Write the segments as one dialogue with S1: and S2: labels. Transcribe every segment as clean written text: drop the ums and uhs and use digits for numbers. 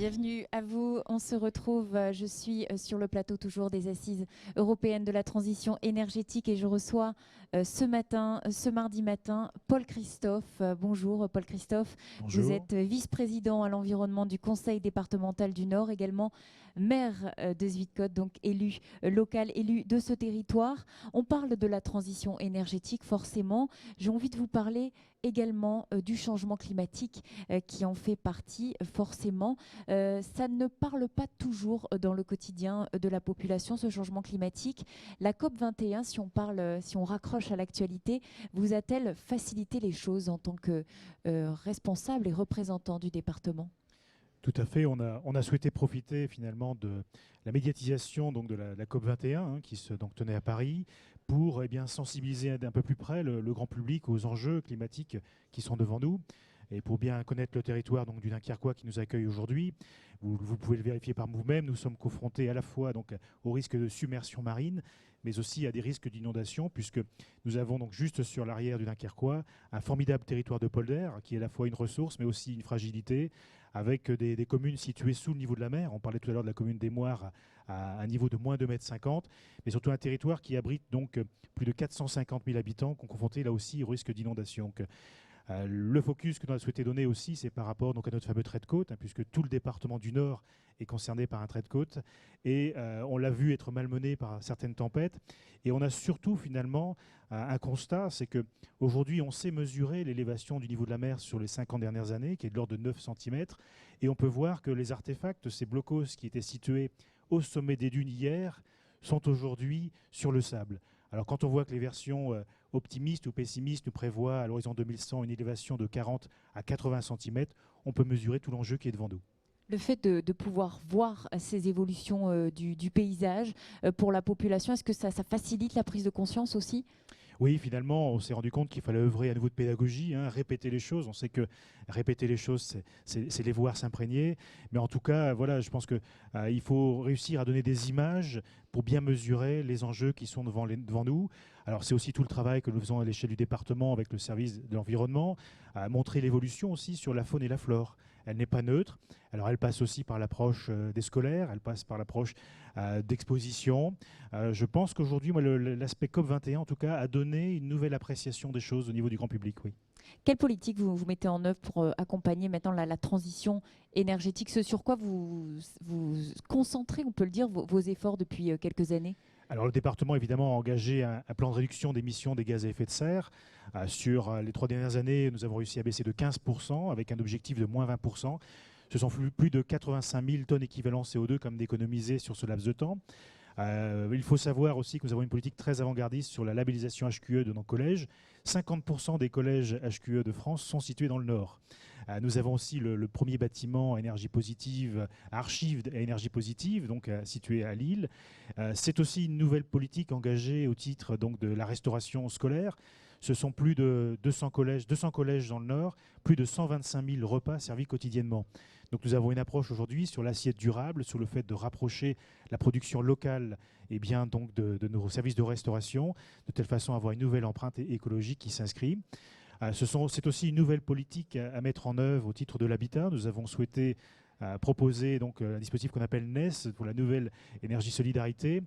S1: Bienvenue à vous. On se retrouve, je suis sur le plateau toujours des Assises européennes de la transition énergétique et je reçois ce mardi matin, Paul Christophe. Bonjour Paul Christophe. Vous
S2: Bonjour.
S1: êtes vice-président à l'environnement du Conseil départemental du Nord, également maire de Zuidcote, donc élu local, élu de ce territoire. On parle de la transition énergétique forcément. J'ai envie de vous parler également du changement climatique qui en fait partie forcément. Ça ne parle pas toujours dans le quotidien de la population, ce changement climatique. La COP 21, si on raccroche à l'actualité, vous a-t-elle facilité les choses en tant que responsable et représentant du département?
S2: Tout à fait. On a souhaité profiter finalement de la médiatisation donc de la COP 21 qui se donc, tenait à Paris pour bien, sensibiliser d'un peu plus près le grand public aux enjeux climatiques qui sont devant nous. Et pour bien connaître le territoire donc, du Dunkerquois qui nous accueille aujourd'hui, vous pouvez le vérifier par vous-même, nous sommes confrontés à la fois donc, au risque de submersion marine, mais aussi à des risques d'inondation, puisque nous avons donc juste sur l'arrière du Dunkerquois un formidable territoire de polder, qui est à la fois une ressource, mais aussi une fragilité, avec des communes situées sous le niveau de la mer. On parlait tout à l'heure de la commune des Moires à un niveau de moins 2,50 m, mais surtout un territoire qui abrite donc plus de 450 000 habitants, qui sont confrontés là aussi au risque d'inondation. Le focus que l'on a souhaité donner aussi, c'est par rapport donc, à notre fameux trait de côte, puisque tout le département du Nord est concerné par un trait de côte. Et on l'a vu être malmené par certaines tempêtes. Et on a surtout finalement un constat, c'est qu'aujourd'hui, on sait mesurer l'élévation du niveau de la mer sur les 50 dernières années, qui est de l'ordre de 9 cm. Et on peut voir que les artefacts, ces blocos qui étaient situés au sommet des dunes hier, sont aujourd'hui sur le sable. Alors quand on voit que les versions optimistes ou pessimistes nous prévoient à l'horizon 2100 une élévation de 40 à 80 cm, on peut mesurer tout l'enjeu qui est devant nous.
S1: Le fait de pouvoir voir ces évolutions du paysage pour la population, est-ce que ça facilite la prise de conscience aussi?
S2: Oui, finalement, on s'est rendu compte qu'il fallait œuvrer à nouveau de pédagogie, répéter les choses. On sait que répéter les choses, c'est les voir s'imprégner. Mais en tout cas, voilà, je pense qu'il faut réussir à donner des images pour bien mesurer les enjeux qui sont devant nous. Alors, c'est aussi tout le travail que nous faisons à l'échelle du département avec le service de l'environnement, à montrer l'évolution aussi sur la faune et la flore. Elle n'est pas neutre. Alors, elle passe aussi par l'approche des scolaires, elle passe par l'approche d'exposition. Je pense qu'aujourd'hui, l'aspect COP 21, en tout cas, a donné une nouvelle appréciation des choses au niveau du grand public, oui.
S1: Quelle politique vous mettez en œuvre pour accompagner maintenant la transition énergétique? Ce sur quoi vous concentrez, on peut le dire, vos efforts depuis quelques années?
S2: Alors, le département, évidemment, a engagé un plan de réduction d'émissions des gaz à effet de serre. Sur les 3 dernières années, nous avons réussi à baisser de 15%, avec un objectif de moins 20%. Ce sont plus de 85 000 tonnes équivalent CO2 comme d'économiser sur ce laps de temps. Il faut savoir aussi que nous avons une politique très avant-gardiste sur la labellisation HQE de nos collèges. 50% des collèges HQE de France sont situés dans le Nord. Nous avons aussi le premier bâtiment à énergie positive, archive à énergie positive, donc situé à Lille. C'est aussi une nouvelle politique engagée au titre donc, de la restauration scolaire. Ce sont plus de 200 collèges dans le Nord, plus de 125 000 repas servis quotidiennement. Donc nous avons une approche aujourd'hui sur l'assiette durable, sur le fait de rapprocher la production locale et bien, donc de nos services de restauration, de telle façon à avoir une nouvelle empreinte écologique qui s'inscrit. C'est aussi une nouvelle politique à mettre en œuvre au titre de l'habitat. Nous avons souhaité proposer donc, un dispositif qu'on appelle NES pour la nouvelle énergie solidarité.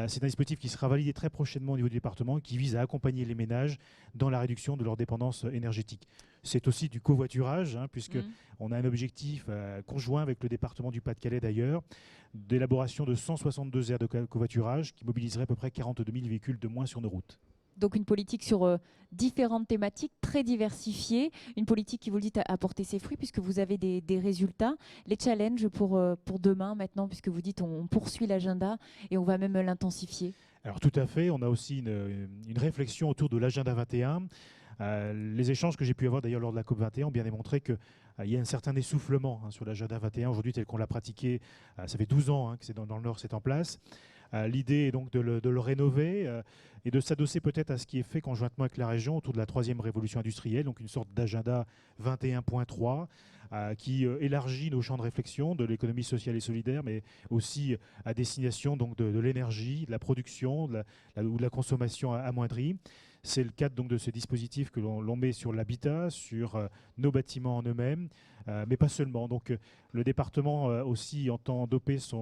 S2: C'est un dispositif qui sera validé très prochainement au niveau du département et qui vise à accompagner les ménages dans la réduction de leur dépendance énergétique. C'est aussi du covoiturage, puisque on a un objectif conjoint avec le département du Pas-de-Calais d'ailleurs, d'élaboration de 162 aires de covoiturage qui mobiliseraient à peu près 42 000 véhicules de moins sur nos routes.
S1: Donc une politique sur différentes thématiques, très diversifiée, une politique qui, vous le dites, a porté ses fruits puisque vous avez des résultats. Les challenges pour demain maintenant, puisque vous dites on poursuit l'agenda et on va même l'intensifier.
S2: Alors tout à fait, on a aussi une réflexion autour de l'agenda 21. Les échanges que j'ai pu avoir d'ailleurs lors de la COP 21 ont bien démontré qu'il y a un certain essoufflement sur l'agenda 21 aujourd'hui tel qu'on l'a pratiqué. Ça fait 12 ans que c'est dans le Nord, c'est en place. L'idée est donc de le rénover et de s'adosser peut-être à ce qui est fait conjointement avec la région autour de la troisième révolution industrielle, donc une sorte d'agenda 21.3 qui élargit nos champs de réflexion de l'économie sociale et solidaire, mais aussi à destination donc de l'énergie, de la production ou de la consommation amoindrie. C'est le cadre donc de ce dispositif que l'on met sur l'habitat, sur nos bâtiments en eux-mêmes, mais pas seulement. Donc le département aussi entend doper ce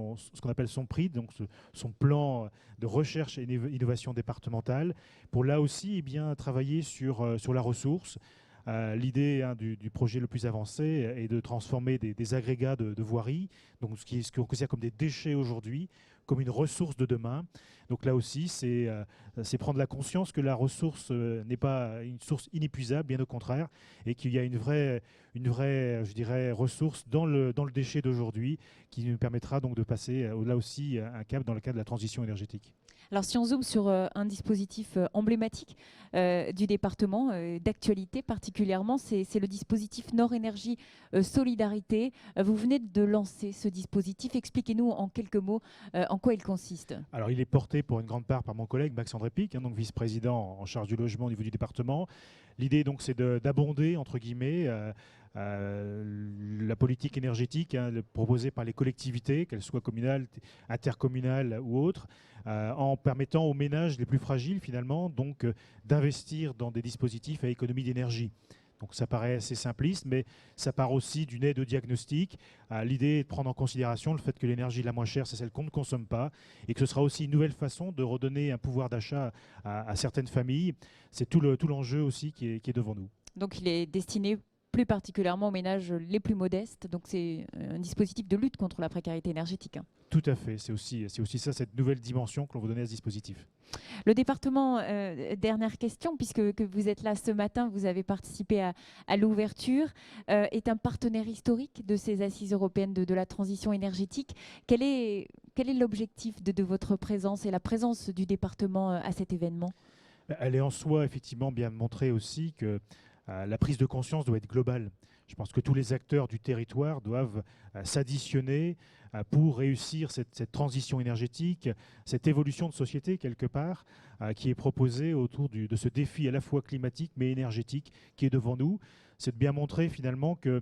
S2: qu'on appelle son PRID, donc son plan de recherche et innovation départementale, pour là aussi travailler sur la ressource. L'idée du projet le plus avancé est de transformer des agrégats de voirie, donc ce qu'on considère comme des déchets aujourd'hui, comme une ressource de demain. Donc là aussi, c'est prendre la conscience que la ressource n'est pas une source inépuisable, bien au contraire, et qu'il y a une vraie, je dirais, ressource dans le déchet d'aujourd'hui qui nous permettra donc de passer là aussi un cap dans le cadre de la transition énergétique.
S1: Alors si on zoome sur un dispositif emblématique du département, d'actualité particulièrement, c'est le dispositif Nord Énergie Solidarité. Vous venez de lancer ce dispositif. Expliquez-nous en quelques mots en quoi il consiste.
S2: Alors il est porté pour une grande part par mon collègue Max-André Pic, donc vice-président en charge du logement au niveau du département. L'idée donc c'est d'abonder, entre guillemets, la politique énergétique proposée par les collectivités, qu'elles soient communales, intercommunales ou autres, en permettant aux ménages les plus fragiles finalement donc d'investir dans des dispositifs à économie d'énergie. Donc ça paraît assez simpliste, mais ça part aussi d'une aide au diagnostic. L'idée est de prendre en considération le fait que l'énergie la moins chère, c'est celle qu'on ne consomme pas, et que ce sera aussi une nouvelle façon de redonner un pouvoir d'achat à certaines familles. C'est tout l'enjeu aussi qui est devant nous.
S1: Donc il est destiné plus particulièrement aux ménages les plus modestes. Donc c'est un dispositif de lutte contre la précarité énergétique.
S2: Tout à fait, c'est aussi ça, cette nouvelle dimension que l'on veut donner à ce dispositif.
S1: Le département, dernière question, puisque vous êtes là ce matin, vous avez participé à l'ouverture, est un partenaire historique de ces assises européennes de la transition énergétique. Quel est l'objectif de votre présence et la présence du département à cet événement ?
S2: Elle est en soi effectivement bien montrée aussi que la prise de conscience doit être globale. Je pense que tous les acteurs du territoire doivent s'additionner pour réussir cette transition énergétique, cette évolution de société quelque part, qui est proposée autour de ce défi à la fois climatique mais énergétique qui est devant nous. C'est de bien montrer finalement que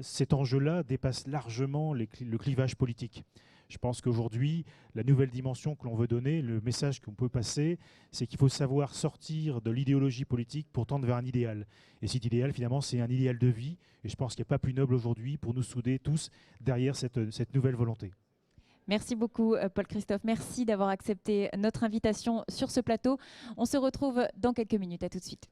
S2: cet enjeu-là dépasse largement le clivage politique. Je pense qu'aujourd'hui, la nouvelle dimension que l'on veut donner, le message qu'on peut passer, c'est qu'il faut savoir sortir de l'idéologie politique pour tendre vers un idéal. Et cet idéal, finalement, c'est un idéal de vie. Et je pense qu'il n'y a pas plus noble aujourd'hui pour nous souder tous derrière cette nouvelle volonté.
S1: Merci beaucoup, Paul-Christophe. Merci d'avoir accepté notre invitation sur ce plateau. On se retrouve dans quelques minutes. À tout de suite.